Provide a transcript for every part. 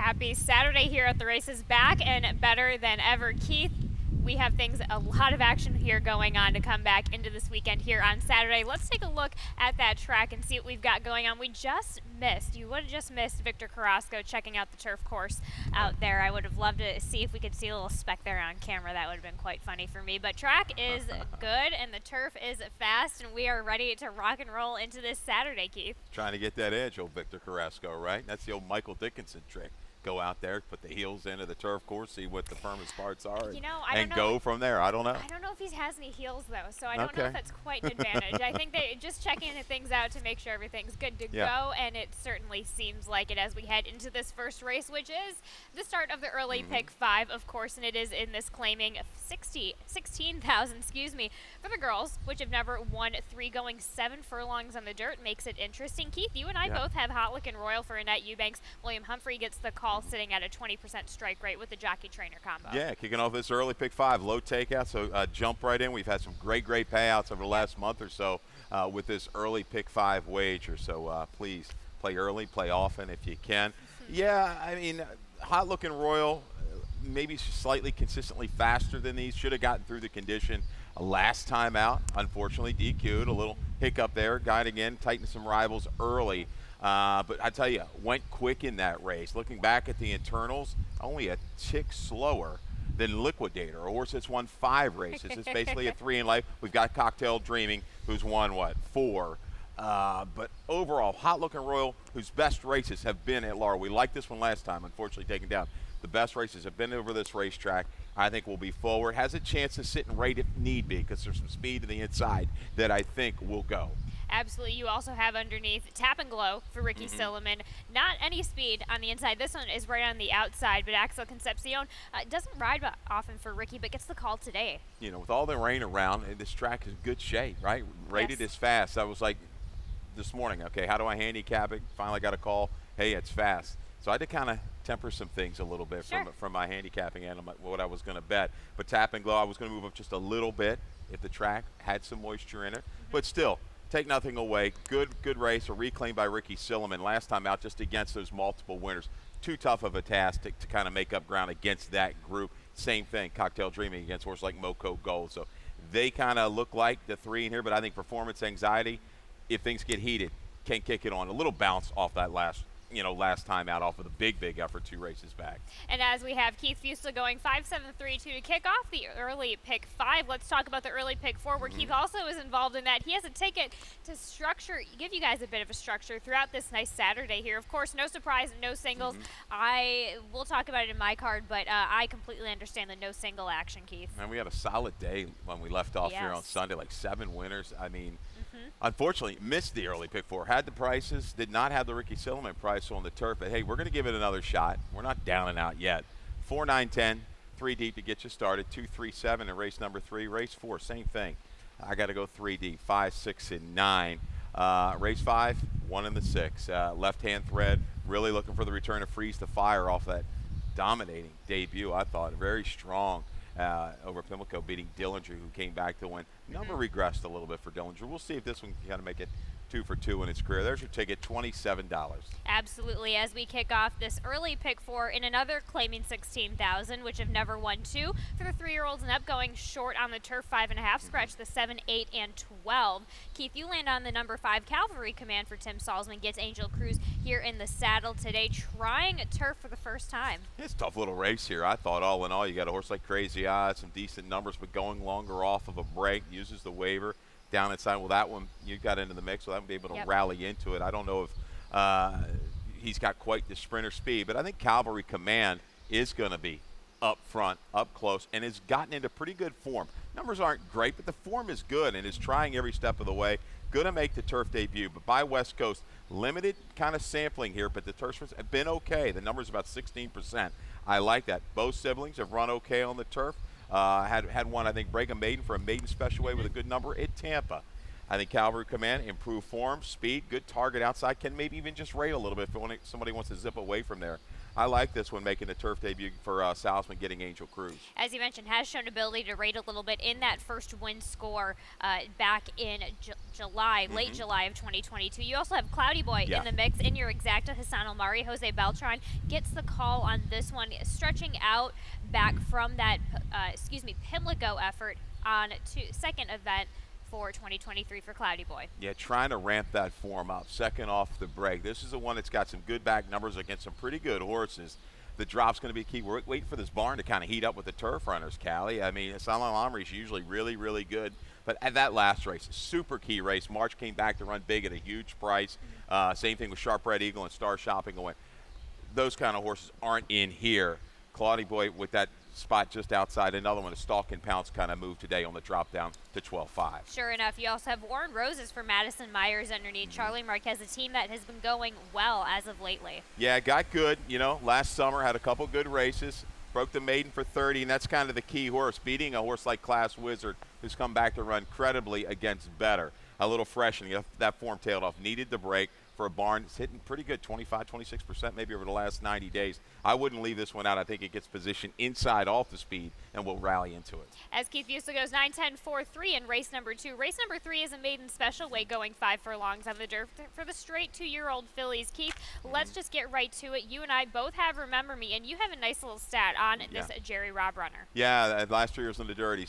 Happy Saturday here at the races, back and better than ever. Keith, we have a lot of action here going on to come back into this weekend here on Saturday. Let's take a look at that track and see what we've got going on. You would have just missed Victor Carrasco checking out the turf course out there. I would have loved to see if we could see a little speck there on camera. That would have been quite funny for me. But track is good and the turf is fast, and we are ready to rock and roll into this Saturday, Keith. Trying to get that edge, old Victor Carrasco, right? That's the old Michael Dickinson trick. Go out there, put the heels into the turf course, see what the firmest parts are, and go from there. I don't know. I don't know if he has any heels, though, so I don't know if that's quite an advantage. I think they just checking things out to make sure everything's good to go, and it certainly seems like it as we head into this first race, which is the start of the early pick 5, of course, and it is in this claiming 16,000, for the girls, which have never won 3 going 7 furlongs on the dirt. Makes it interesting. Keith, you and I both have Hot Lookin' Royal for Annette Eubanks. William Humphrey gets the call, sitting at a 20% strike rate with the jockey trainer combo. Yeah, kicking off this early pick 5, low takeout, so jump right in. We've had some great payouts over the last month or so with this early pick 5 wager. So please play early, play often if you can. Yeah, I mean, Hot Looking Royal, maybe slightly consistently faster than these. Should have gotten through the condition last time out. Unfortunately, DQ'd. A little hiccup there. Got again, tightened some rivals early. But I tell you, went quick in that race. Looking back at the internals, only a tick slower than Liquidator, a horse that's won 5 races. It's basically a 3 in life. We've got Cocktail Dreaming, who's won, 4? But overall, Hot Looking Royal, whose best races have been at Laurel. We liked this one last time, unfortunately taken down. The best races have been over this racetrack. I think will be forward. Has a chance to sit and rate if need be, because there's some speed to the inside that I think will go. Absolutely. You also have underneath Tap and Glow for Ricky Silliman. Not any speed on the inside. This one is right on the outside, but Axel Concepcion doesn't ride often for Ricky, but gets the call today. You know, with all the rain around, this track is in good shape, right? Rated as fast. I was like, this morning, okay, how do I handicap it? Finally got a call. Hey, it's fast. So I had to kind of temper some things a little bit from my handicapping and what I was going to bet. But Tap and Glow, I was going to move up just a little bit if the track had some moisture in it. But still, take nothing away. Good race, a reclaim by Ricky Silliman last time out, just against those multiple winners. Too tough of a task to kind of make up ground against that group. Same thing, Cocktail Dreaming against horses like Moco Gold. So they kind of look like the 3 in here, but I think Performance Anxiety, if things get heated, can kick it on. A little bounce off that last time out off of the big effort 2 races back. And as we have Keith Fusel going 5-7-3-2 to kick off the early pick 5, let's talk about the early pick 4, where Keith also is involved in that. He has a ticket to give you guys a bit of a structure throughout this nice Saturday here. Of course, no surprise, no singles. I will talk about it in my card, but I completely understand the no single action, Keith. And we had a solid day when we left off here on Sunday, like 7 winners. I mean, unfortunately, missed the early pick 4. Had the prices, did not have the Ricky Silliman price on the turf, but hey, we're going to give it another shot. We're not down and out yet. 4, 9, 10, 3 deep to get you started. 2, 3, 7 in race number 3. Race 4, same thing. I got to go 3 deep, 5, 6, and 9. Race 5, 1 in the 6. Left-hand thread, really looking for the return of Freeze the Fire off that dominating debut, I thought. Very strong over Pimlico, beating Dillinger, who came back to win. Number regressed a little bit for Dillinger. We'll see if this one can kind of make it 2 for 2 in its career. There's your ticket, $27. Absolutely. As we kick off this early pick 4 in another claiming 16,000, which have never won 2 for the 3-year-olds and up, going short on the turf 5.5. Scratch the 7, 8, and 12. Keith, you land on the number 5 Cavalry Command for Tim Salzman. Gets Angel Cruz here in the saddle today, trying a turf for the first time. It's a tough little race here. I thought all in all, you got a horse like Crazy Odds, some decent numbers, but going longer off of a break, uses the waiver. Down inside, well, that one you got into the mix, so that would be able to rally into it. I don't know if he's got quite the sprinter speed, but I think Cavalry Command is going to be up front, up close, and has gotten into pretty good form. Numbers aren't great, but the form is good and is trying every step of the way. Going to make the turf debut, but by West Coast, limited kind of sampling here, but the turfs have been okay. The number's about 16%. I like that. Both siblings have run okay on the turf. Had one, I think, break a maiden for a maiden special way with a good number at Tampa. I think Calvary Command, improved form, speed, good target outside, can maybe even just rate a little bit if somebody wants to zip away from there. I like this one making the turf debut for Salzman, getting Angel Cruz. As you mentioned, has shown ability to rate a little bit in that first win score back in July, late July of 2022. You also have Cloudy Boy in the mix in your exacta. Hassan Omari, Jose Beltran gets the call on this one, stretching out back from that, Pimlico effort on second event for 2023 for Cloudy Boy. Yeah, trying to ramp that form up. Second off the break. This is the one that's got some good back numbers against some pretty good horses. The drop's going to be key. We're waiting for this barn to kind of heat up with the turf runners, Callie. I mean, Salam Omri is usually really, really good. But at that last race, super key race. March came back to run big at a huge price. Same thing with Sharp Red Eagle and Star Shopping Away. Those kind of horses aren't in here. Cloudy Boy with that spot just outside. Another one, a Stalk and Pounce kind of moved today on the drop down to 12.5. Sure enough, you also have Warren Roses for Madison Myers underneath. Charlie Marquez, a team that has been going well as of lately. Yeah, got good. Last summer had a couple good races. Broke the maiden for 30, and that's kind of the key horse, beating a horse like Class Wizard, who's come back to run credibly against better. A little freshening. That form tailed off. Needed the break for a barn. It's hitting pretty good, 25, 26% maybe over the last 90 days. I wouldn't leave this one out. I think it gets positioned inside off the speed and will rally into it. As Keith Fusel goes 9-10-4-3 in race number 2. Race number 3 is a maiden special weight going 5 furlongs on the dirt for the straight 2-year-old fillies. Keith, let's just get right to it. You and I both have Remember Me, and you have a nice little stat on this Jerry Robb runner. Yeah, last 2 years on the dirt,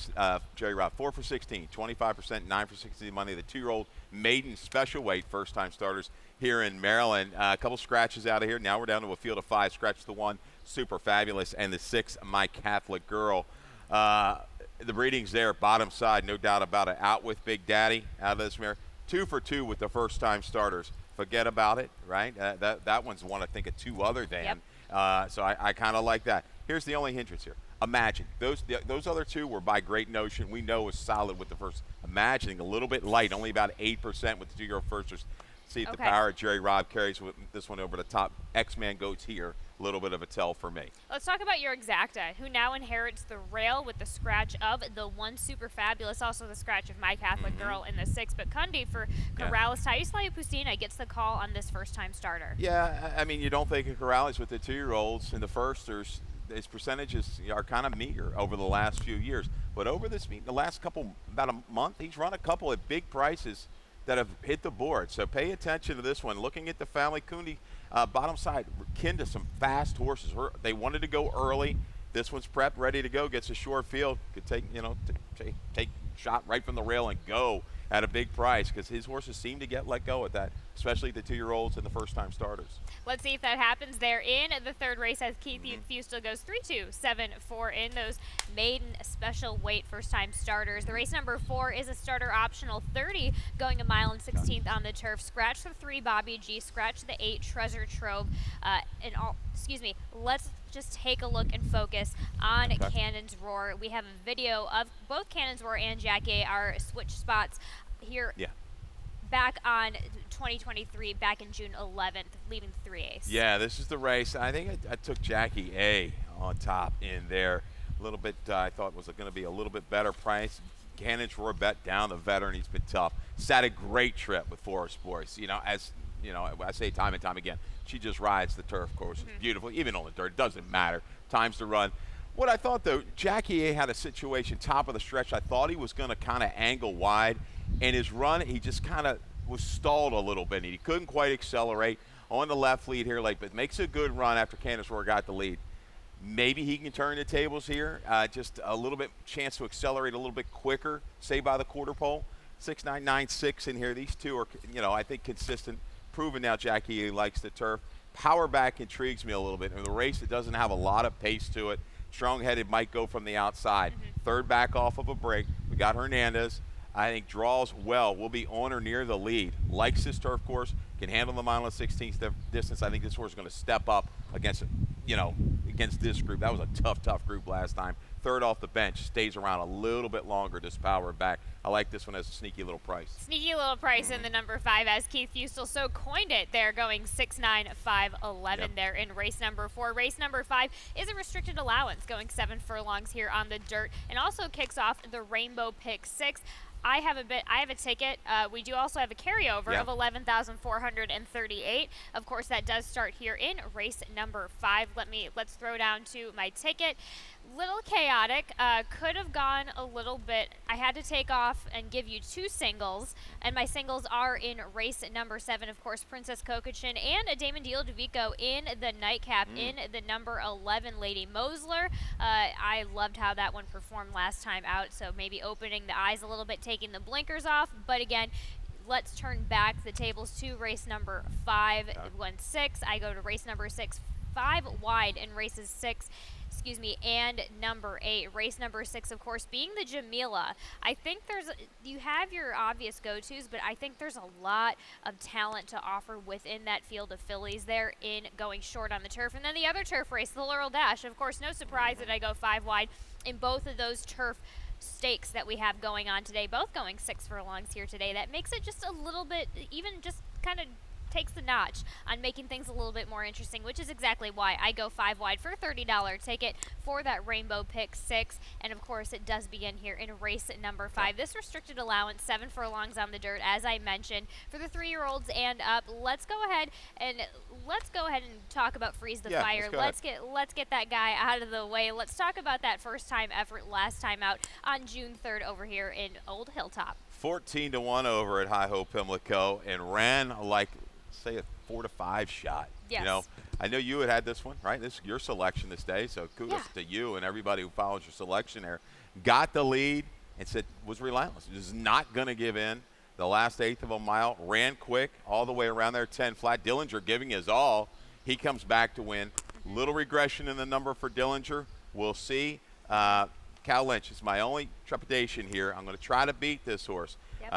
Jerry Robb, 4 for 16, 25%, 9 for 16 money. The 2-year-old maiden special weight, first-time starters here in Maryland. A couple scratches out of here. Now we're down to a field of 5. Scratch the 1, Super Fabulous, and the 6, My Catholic Girl. The breeding's there, bottom side, no doubt about it. Out with Big Daddy out of this mare. 2 for 2 with the first-time starters. Forget about it, right? That one's one, I think, of 2 other than. Yep. So I kind of like that. Here's the only hindrance here. Imagine. Those other 2 were by Great Notion. We know was solid with the first. Imagining a little bit light, only about 8% with the 2-year-old firsters. See if the power of Jerry Robb carries with this one over the top. X-Man goats here. A little bit of a tell for me. Let's talk about your exacta, who now inherits the rail with the scratch of the 1 Super Fabulous, also the scratch of My Catholic Girl in the 6. But Kundi for Corrales, Taislaya Pustina gets the call on this first-time starter. Yeah, I mean, you don't think of Corrales with the 2-year-olds and the firsters. His percentages are kind of meager over the last few years. But over the last about a month, he's run a couple at big prices that have hit the board. So pay attention to this one. Looking at the family, Kundi, bottom side, kin to some fast horses. They wanted to go early. This one's prepped, ready to go. Gets a short field. Could take, take shot right from the rail and go at a big price, because his horses seem to get let go at that, especially the 2-year-olds and the first-time starters. Let's see if that happens there in the 3rd race as Keith Fusel goes 3-2-7-4 in those maiden special weight first-time starters. The race number 4 is a starter optional 30 going 1 mile and 16th on the turf. Scratch the 3 Bobby G, scratch the 8 Treasure Trove, let's just take a look and focus on Cannon's Roar. We have a video of both Cannon's Roar and Jackie, our switch spots here. Yeah. Back on 2023, back in June 11th, leading 3 ace. Yeah, this is the race. I think I took Jackie A on top in there. A little bit, I thought was going to be a little bit better price. Cannon's Roar bet down. The veteran, he's been tough. Sat a great trip with Forest Boys. As I say time and time again, she just rides the turf course. It's beautiful, even on the dirt. It doesn't matter. Times to run. What I thought, though, Jackie A had a situation top of the stretch. I thought he was going to kind of angle wide. And his run, he just kind of was stalled a little bit. He couldn't quite accelerate on the left lead here late, but makes a good run after Cannon's Roar got the lead. Maybe he can turn the tables here. Just a little bit chance to accelerate a little bit quicker, say by the quarter pole. 6.996 in here. These 2 are, I think consistent. Proven now Jackie likes the turf. Power back intrigues me a little bit. In the race, it doesn't have a lot of pace to it. Strong-headed might go from the outside. 3rd back off of a break. We got Hernandez. I think draws well. Will be on or near the lead. Likes this turf course. Can handle the mile and 16th distance. I think this horse is going to step up against this group. That was a tough group last time. 3rd off the bench. Stays around a little bit longer. Just power back. I like this one as a sneaky little price. Sneaky little price in the number 5 as Keith Fusel so coined it there, going 6-9-5-11 there in race number 4. Race number 5 is a restricted allowance, going 7 furlongs here on the dirt, and also kicks off the Rainbow Pick 6. I have a ticket. We do also have a carryover of 11,438. Of course, that does start here in race number 5. Let's throw down to my ticket. Little chaotic. Could have gone a little bit. I had to take off and give you 2 singles, and my singles are in race number 7. Of course, Princess Kokachin and a Damon Deal DeVico in the nightcap in the number 11 Lady Mosler. I loved how that one performed last time out, so maybe opening the eyes a little bit, taking the blinkers off. But again, let's turn back the tables to race number 5. It went 6. I go to race number 6. 5 wide in races 6. And number 8. Race number 6, of course, being the Jamila. I think you have your obvious go-tos, but I think there's a lot of talent to offer within that field of fillies there in going short on the turf. And then the other turf race, the Laurel Dash. Of course, no surprise that I go 5 wide in both of those turf stakes that we have going on today, both going 6 furlongs here today. That makes it just a little bit, even just kind of takes the notch on making things a little bit more interesting, which is exactly why I go 5 wide for a $30 ticket for that Rainbow Pick 6. And of course, it does begin here in race number 5. This restricted allowance, 7 furlongs on the dirt, as I mentioned, for the 3-year-olds and up. Let's go ahead and talk about Freeze the Fire. Let's get that guy out of the way. Let's talk about that first time effort last time out on June 3rd over here in Old Hilltop. 14-1 over at Hi Ho Pimlico, and ran like, say, a 4 to 5 shot. Yes. You know, I know you had this one, right? This is your selection this day, so kudos to you and everybody who follows your selection there. Got the lead and was relentless. Was not going to give in. The last 1/8 of a mile, ran quick all the way around there, 10 flat. Dillinger giving his all. He comes back to win. Little regression in the number for Dillinger. We'll see. Cal Lynch is my only trepidation here. I'm going to try to beat this horse. Yep.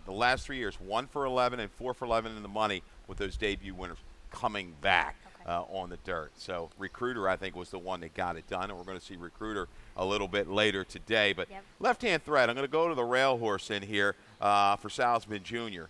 The last 3 years, 1 for 11 and 4 for 11 in the money with those debut winners coming back on the dirt. So Recruiter, I think, was the one that got it done, and we're going to see Recruiter a little bit later today. But left-hand thread, I'm going to go to the rail horse in here for Salzman Jr.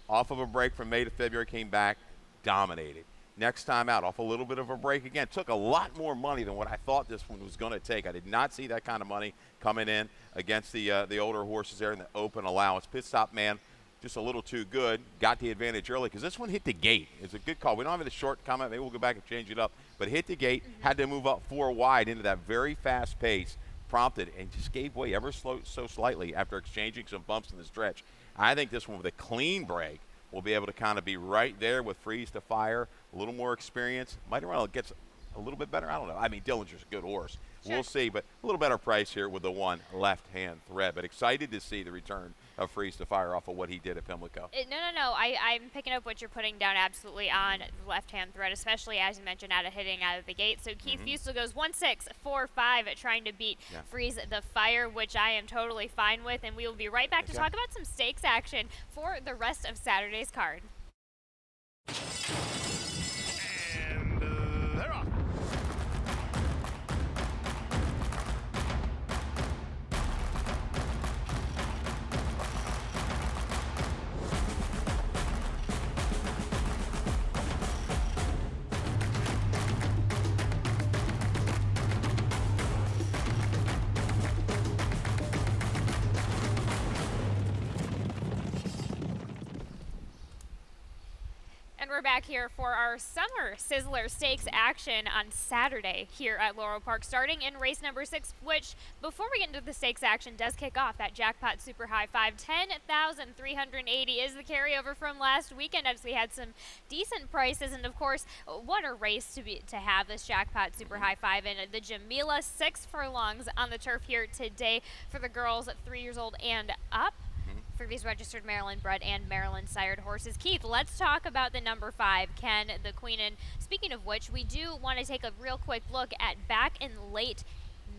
Off of a break from May to February, came back, dominated. Next time out, off a little bit of a break again. Took a lot more money than what I thought this one was going to take. I did not see that kind of money coming in against the older horses there in the open allowance. Pit stop man, just a little too good. Got the advantage early because this one hit the gate. It's a good call. We don't have the short comment. Maybe we'll go back and change it up. But hit the gate, had to move up 4 wide into that very fast pace, prompted, and just gave way ever so slightly after exchanging some bumps in the stretch. I think this one with a clean break will be able to kind of be right there with Freeze to Fire, a little more experience. Might run gets a little bit better. I don't know. I mean, Dillinger's a good horse. Sure. We'll see, but a little better price here with the 1 left-hand thread. But excited to see the return of Freeze to Fire off of what he did at Pimlico. No. I'm picking up what you're putting down absolutely on the left-hand thread, especially as you mentioned, hitting out of the gate. So Keith Fusel goes 1-6-4-5 trying to beat Freeze the Fire, which I am totally fine with. And we will be right back to talk about some stakes action for the rest of Saturday's card. And they're off. And we're back here for our Summer Sizzler Stakes action on Saturday here at Laurel Park, starting in race number 6, which, before we get into the stakes action, does kick off that jackpot super high 5. 10,380 is the carryover from last weekend, as we had some decent prices. And of course, what a race to have this jackpot super high 5 in. The Jamila, 6 furlongs on the turf here today for the girls 3 years old and up. For these registered Maryland-bred and Maryland-sired horses. Keith, let's talk about the number 5, Ken the Queen. And speaking of which, we do want to take a real quick look at back in late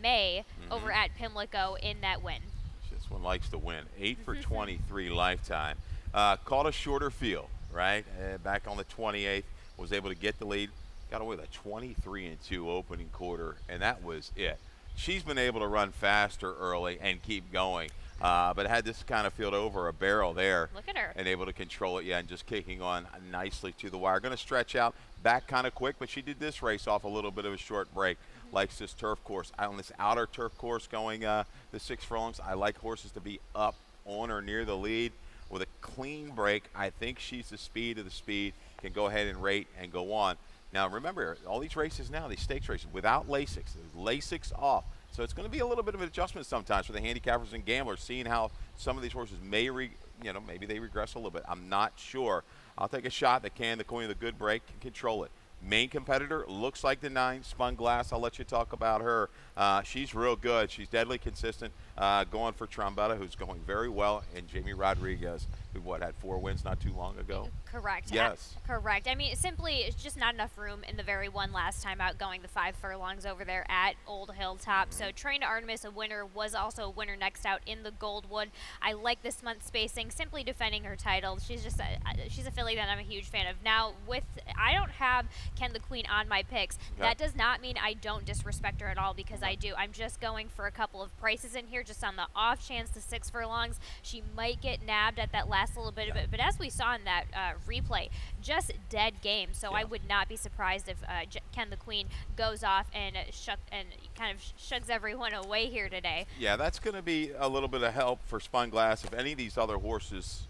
May over at Pimlico in that win. This one likes to win. 8 for 23 lifetime. Caught a shorter field, right? Back on the 28th, was able to get the lead. Got away with a 23-2 opening quarter, and that was it. She's been able to run faster early and keep going. But had this kind of field over a barrel there. Look at her. And able to control it, and just kicking on nicely to the wire. Going to stretch out back kind of quick, but she did this race off a little bit of a short break. Likes this turf course. On this outer turf course going the 6 furlongs, I like horses to be up on or near the lead with a clean break. I think she's the speed of the speed, can go ahead and rate and go on. Now, remember, all these races now, these stakes races, without Lasix. Lasix off. So it's going to be a little bit of an adjustment sometimes for the handicappers and gamblers, seeing how some of these horses may, maybe they regress a little bit. I'm not sure. I'll take a shot that the Queen of the Good Break can control it. Main competitor looks like the 9, Spun Glass. I'll let you talk about her. She's real good. She's deadly consistent, going for Trombetta, who's going very well, and Jamie Rodriguez, who had 4 wins not too long ago. Correct. Yes. Correct. I mean, simply, it's just not enough room in the very one last time out going the 5 furlongs over there at Old Hilltop. So Train to Artemis, a winner, was also a winner next out in the Goldwood. I like this month's spacing, simply defending her title. She's just she's a filly that I'm a huge fan of. Now, I don't have Ken the Queen on my picks. Okay. That does not mean I don't disrespect her at all, because I do. I'm just going for a couple of prices in here, just on the off chance the 6 furlongs she might get nabbed at that last little bit of it. But as we saw in that replay, just dead game. So I would not be surprised if Ken the Queen goes off and kind of shugs everyone away here today. Yeah, that's going to be a little bit of help for Spun Glass. If any of these other horses,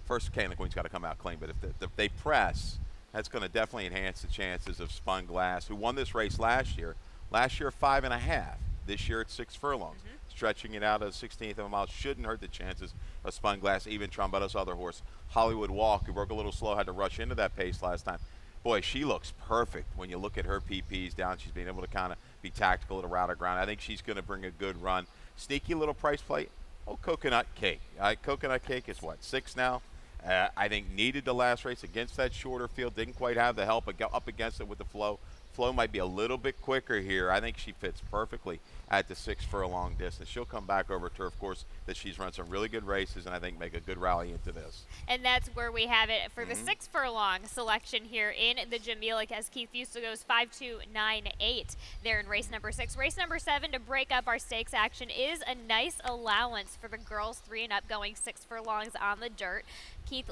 first Ken the Queen's got to come out clean, but if they press, that's going to definitely enhance the chances of Spun Glass, who won this race last year. Last year, 5.5. This year, it's 6 furlongs. Stretching it out a 16th of a mile shouldn't hurt the chances of Spun Glass. Even Trombetta's other horse, Hollywood Walk, who broke a little slow, had to rush into that pace last time. Boy, she looks perfect when you look at her PPs down. She's been able to kind of be tactical at a route of ground. I think she's going to bring a good run. Sneaky little price play. Oh, Coconut Cake. Coconut Cake is what, 6 now? I think needed the last race against that shorter field. Didn't quite have the help up against it with the flow. Flo might be a little bit quicker here. I think she fits perfectly at the 6 furlong distance. She'll come back over turf course that she's run some really good races, and I think make a good rally into this. And that's where we have it for the 6 furlong selection here in the Jamelic, as Keith Fusto goes 5-2-9-8 there in race number 6. Race number 7 to break up our stakes action is a nice allowance for the girls 3 and up, going 6 furlongs on the dirt. Keith,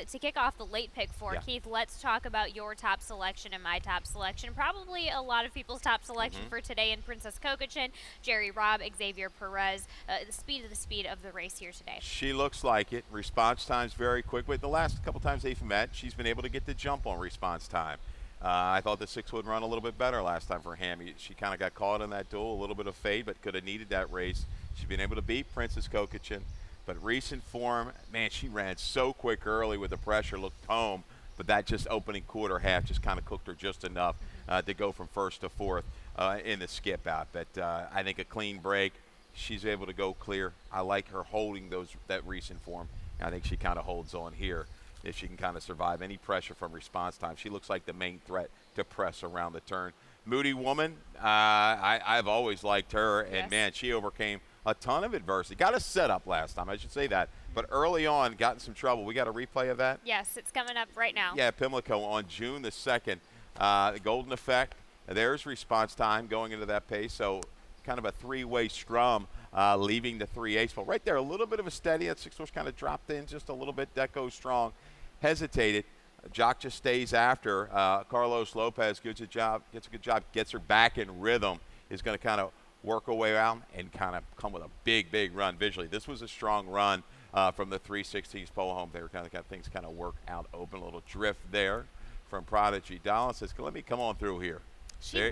to kick off the late pick 4, Keith, let's talk about your top selection and my top selection. Probably a lot of people's top selection for today in Princess Kokachin, Jerry Robb, Xavier Perez. The speed of the race here today. She looks like it. Response time's very quick. But the last couple times they've met, she's been able to get the jump on response time. I thought the 6 would run a little bit better last time for Hammy. She kind of got caught in that duel, a little bit of fade, but could have needed that race. She's been able to beat Princess Kokachin. But recent form, man, she ran so quick early with the pressure, looked home, but that just opening quarter half just kind of cooked her just enough to go from 1st to 4th in the skip out. But I think a clean break, she's able to go clear. I like her holding that recent form. I think she kind of holds on here if she can kind of survive any pressure from response time. She looks like the main threat to press around the turn. Moody Woman, I've always liked her, and man, she overcame a ton of adversity. Got a setup last time, I should say that. But early on, got in some trouble. We got a replay of that? Yes, it's coming up right now. Yeah, Pimlico on June the 2nd. The Golden Effect, there's response time going into that pace. So kind of a 3-way scrum, leaving the 3/8. Well, right there, a little bit of a steady. That 6 horse kind of dropped in just a little bit. Deco strong, hesitated. Jock just stays after. Carlos Lopez gets a good job, gets her back in rhythm, is going to kind of work her way around and kind of come with a big run visually. This was a strong run from the 3/16 pole home. They were kind of got things kind of work out open, a little drift there from Prodigy. Dallas says, let me come on through here. She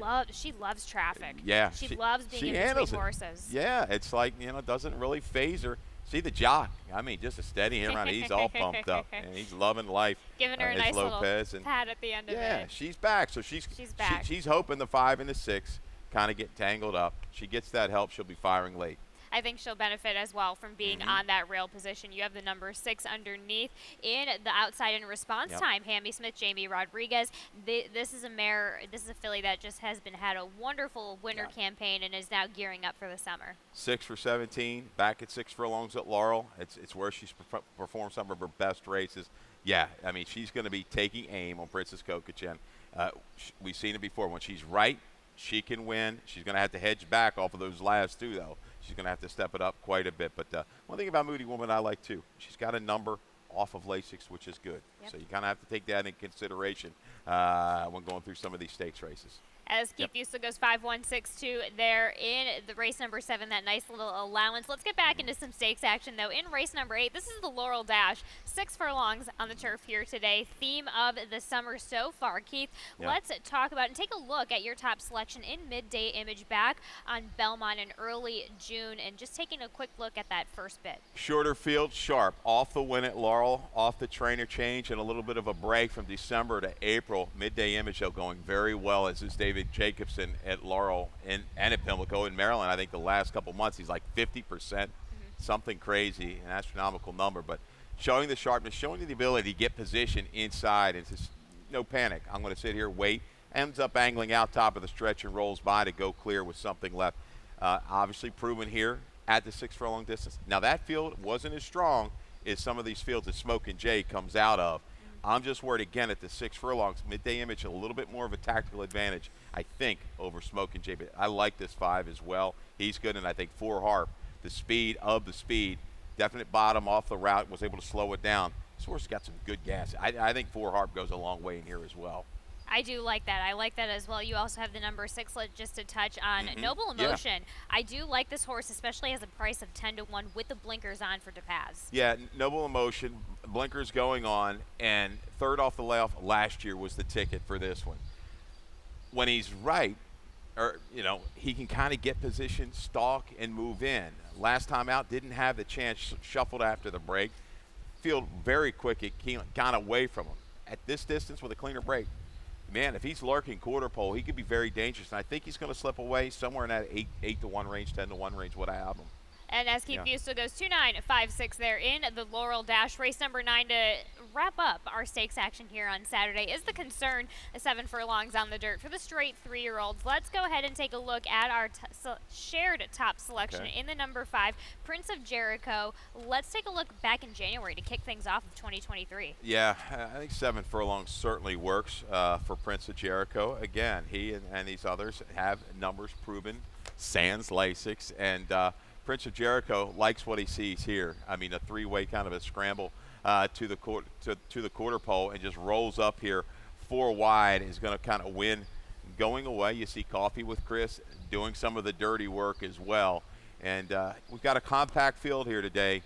loves traffic. Yeah. She loves being in between horses. Yeah, it's like, doesn't really phase her. See the jock. I mean, just a steady him around. He's all pumped up, and he's loving life. Giving her a nice Lopez little pat at the end of it. Yeah, she's back. So she's back. She's hoping the 5 and the 6 kind of get tangled up. She gets that help. She'll be firing late. I think she'll benefit as well from being on that rail position. You have the number 6 underneath in the outside in response time. Hammy Smith, Jamie Rodriguez. This is a mare. This is a filly that just has had a wonderful winter campaign and is now gearing up for the summer. 6 for 17. Back at 6 furlongs at Laurel. It's where she's performed some of her best races. Yeah, I mean, she's going to be taking aim on Princess Kokachin. We've seen it before. When she's right, she can win. She's going to have to hedge back off of those last 2, though. She's going to have to step it up quite a bit. But one thing about Moody Woman I like, too, she's got a number off of Lasix, which is good. Yep. So you kind of have to take that in consideration when going through some of these stakes races. As Keith Busa goes 5-1-6-2 there in the race number 7, that nice little allowance. Let's get back into some stakes action, though. In race number 8, this is the Laurel Dash. 6 furlongs on the turf here today. Theme of the summer so far. Keith, let's talk about and take a look at your top selection in midday image back on Belmont in early June, and just taking a quick look at that first bit. Shorter field, sharp. Off the win at Laurel, off the trainer change, and a little bit of a break from December to April. Midday image, though, going very well, as is David Jacobson at Laurel and at Pimlico in Maryland. I think the last couple months he's like 50%, something crazy, an astronomical number. But showing the sharpness, showing the ability to get position inside, and just no panic. I'm going to sit here, wait. Ends up angling out top of the stretch and rolls by to go clear with something left. Obviously proven here at the 6 furlong distance. Now that field wasn't as strong as some of these fields that Smoke and Jay comes out of. I'm just worried, again, at the 6 furlongs. Midday image, a little bit more of a tactical advantage, I think, over Smoke and Jay. But I like this 5 as well. He's good, and I think 4 Harp, the speed of the speed, definite bottom off the route, was able to slow it down. This horse has got some good gas. I think 4 Harp goes a long way in here as well. I do like that. I like that as well. You also have the number 6, just to touch on Noble Emotion. I do like this horse, especially as a price of 10-1 with the blinkers on for DePaz. Yeah, Noble Emotion, blinkers going on, and third off the layoff last year was the ticket for this one. When he's right, or he can kind of get position, stalk, and move in. Last time out, didn't have the chance, shuffled after the break. Field very quick, it got away from him. At this distance with a cleaner break, man, if he's lurking quarter pole, he could be very dangerous. And I think he's going to slip away somewhere in that 8-1 range, 10-1 range, what I have him. And as Keith Busa goes 2-9-5-6 there in the Laurel Dash. Race number 9 to wrap up our stakes action here on Saturday is the Concern, 7 furlongs on the dirt for the straight 3-year-olds. Let's go ahead and take a look at our shared top selection in the number 5, Prince of Jericho. Let's take a look back in January to kick things off of 2023. Yeah, I think 7 furlongs certainly works for Prince of Jericho. Again, he and these others have numbers proven, sans Lasix, and Prince of Jericho likes what he sees here. I mean, a 3-way kind of a scramble to the quarter pole, and just rolls up here 4 wide. Is going to kind of win going away. You see Coffee with Chris doing some of the dirty work as well. And we've got a compact field here today.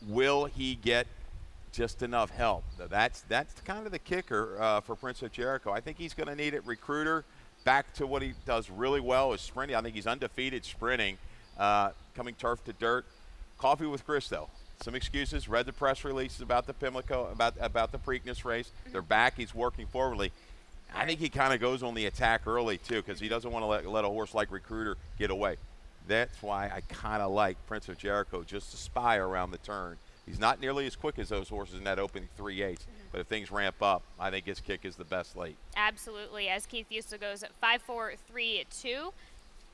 Will he get just enough help? That's kind of the kicker for Prince of Jericho. I think he's going to need it. Recruiter, back to what he does really well is sprinting. I think he's undefeated sprinting. Coming turf to dirt. Coffee with Chris, though. Some excuses. Read the press releases about the Pimlico, about the Preakness race. They're back. He's working forwardly. I think he kind of goes on the attack early, too, because he doesn't want to let a horse like Recruiter get away. That's why I kind of like Prince of Jericho just to spy around the turn. He's not nearly as quick as those horses in that opening 3/8. But if things ramp up, I think his kick is the best late. Absolutely. As Keith Busa goes 5-4-3-2.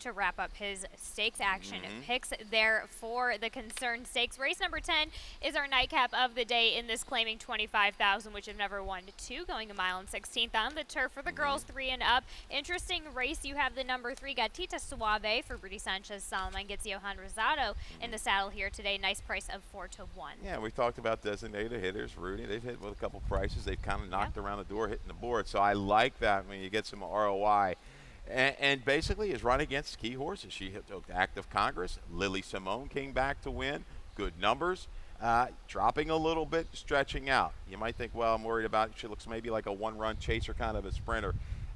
To wrap up his stakes action picks there for the Concerned Stakes. Race number 10 is our nightcap of the day in this, claiming $25,000, which have never won 2, going a mile and 16th on the turf for the girls 3 and up. Interesting race. You have the number 3 Gatita Suave for Rudy Sanchez Solomon, gets Johan Rosado in the saddle here today. Nice price of 4-1. Yeah, we talked about designated hitters. Rudy, they've hit with a couple prices. They've kind of knocked around the door, hitting the board. So I like that when you get some ROI. And basically is run against key horses. She hit Active Congress. Lily Simone came back to win. Good numbers. Dropping a little bit, stretching out. You might think, well, I'm worried about, she looks maybe like a 1-run chaser, kind of a sprinter.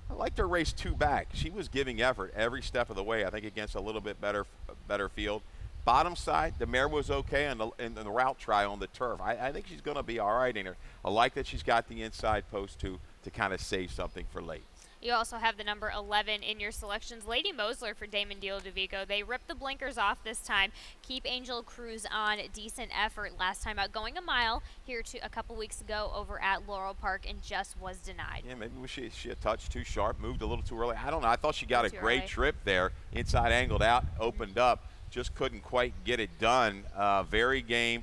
I liked her race 2 back. She was giving effort every step of the way, I think, against a little bit better field. Bottom side, the mare was okay in the route trial on the turf. I think she's going to be all right in her. I like that she's got the inside post to kind of save something for late. You also have the number 11 in your selections, Lady Mosler for Damon Deal DeVico. They ripped the blinkers off this time. Keep Angel Cruz on. Decent effort last time out, going a mile here a couple weeks ago over at Laurel Park, and just was denied. Yeah, maybe she a touch too sharp, moved a little too early. I don't know. I thought she got a great trip there. Inside angled out, opened up, just couldn't quite get it done. Very game.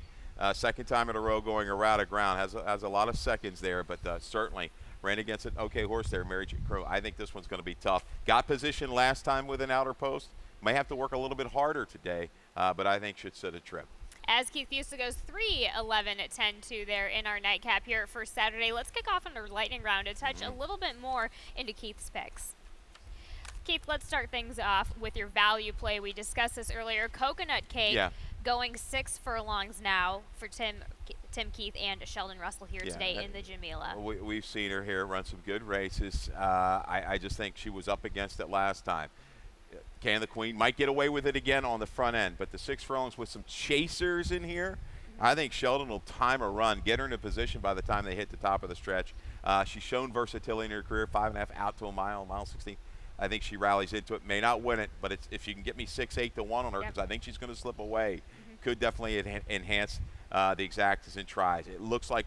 Second time in a row going around a ground. Has a lot of seconds there, but certainly ran against an okay horse there, Mary J. Crow. I think this one's going to be tough. Got position last time with an outer post. May have to work a little bit harder today, but I think should set a trip. As Keith Busta goes 3-11-10-2 there in our nightcap here for Saturday. Let's kick off on our lightning round to touch a little bit more into Keith's picks. Keith, let's start things off with your value play. We discussed this earlier. Coconut cake going 6 furlongs now for Tim Keith and Sheldon Russell here today in the Jamila. We've seen her here run some good races. I just think she was up against it last time. Can the Queen might get away with it again on the front end, but the 6 furlongs with some chasers in here, I think Sheldon will time a run, get her in a position by the time they hit the top of the stretch. She's shown versatility in her career, 5.5 out to a mile 16. I think she rallies into it. May not win it, but if you can get me 6-8 to 1 on her, because I think she's going to slip away, could definitely enhance the exactas and tries. It looks like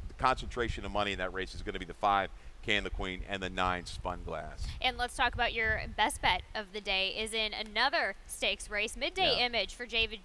the concentration of money in that race is going to be the 5, Can the Queen, and the 9, Spun Glass. And let's talk about your best bet of the day is in another stakes race, Midday Image for David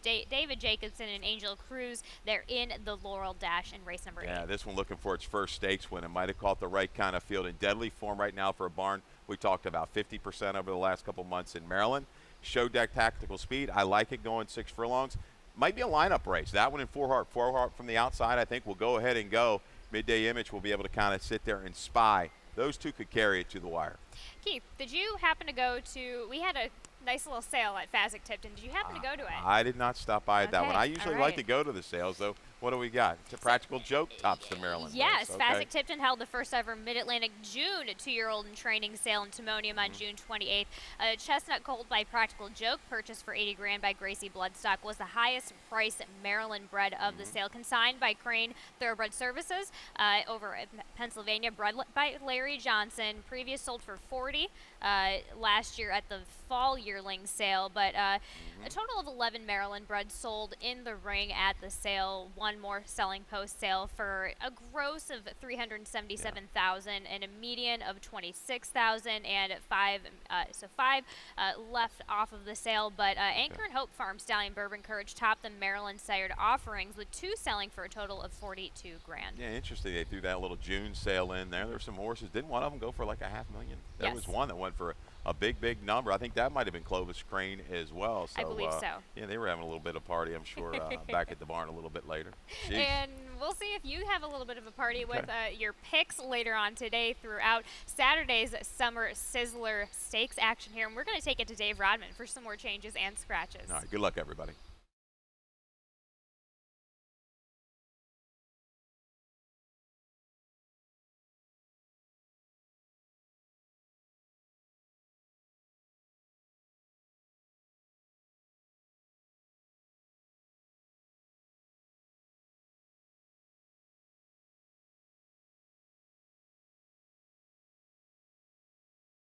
Jacobson and Angel Cruz. They're in the Laurel Dash in race number 8. Yeah, this one looking for its first stakes win. It might have caught the right kind of field. In deadly form right now for a barn. We talked about 50% over the last couple months in Maryland. Show deck tactical speed. I like it going 6 furlongs. Might be a lineup race. That one in 4 Heart. 4 Heart from the outside, I think, will go ahead and go. Midday Image will be able to kind of sit there and spy. Those two could carry it to the wire. Keith, did you happen to go to, we had a nice little sale at Fasig-Tipton. Did you happen to go to it? I did not stop by at that one. I usually like to go to the sales, though. What do we got? It's a practical joke tops the Maryland. Yes, Fasig-Tipton held the first ever Mid-Atlantic June 2-year-old in training sale in Timonium on June 28th. A chestnut colt by Practical Joke, purchased for $80,000 by Gracie Bloodstock, was the highest priced Maryland bred of the sale, consigned by Crane Thoroughbred Services over in Pennsylvania, bred by Larry Johnson. Previous sold for $40,000 last year at the fall yearling sale, but a total of 11 Maryland breds sold in the ring at the sale. One more selling post sale for a gross of $377,000 and a median of $26,000, and five left off of the sale. But Anchor and Hope Farm Stallion Bourbon Courage topped the Maryland sired offerings with 2 selling for a total of $42,000. Yeah, interesting. They threw that little June sale in there. There's some horses. Didn't one of them go for like $500,000? There was one that went for a big number. I think that might have been Clovis Crane as well. So, I believe so. Yeah, they were having a little bit of party, I'm sure, back at the barn a little bit later. Jeez. And we'll see if you have a little bit of a party with your picks later on today throughout Saturday's Summer Sizzler Stakes action here. And we're going to take it to Dave Rodman for some more changes and scratches. All right, good luck, everybody.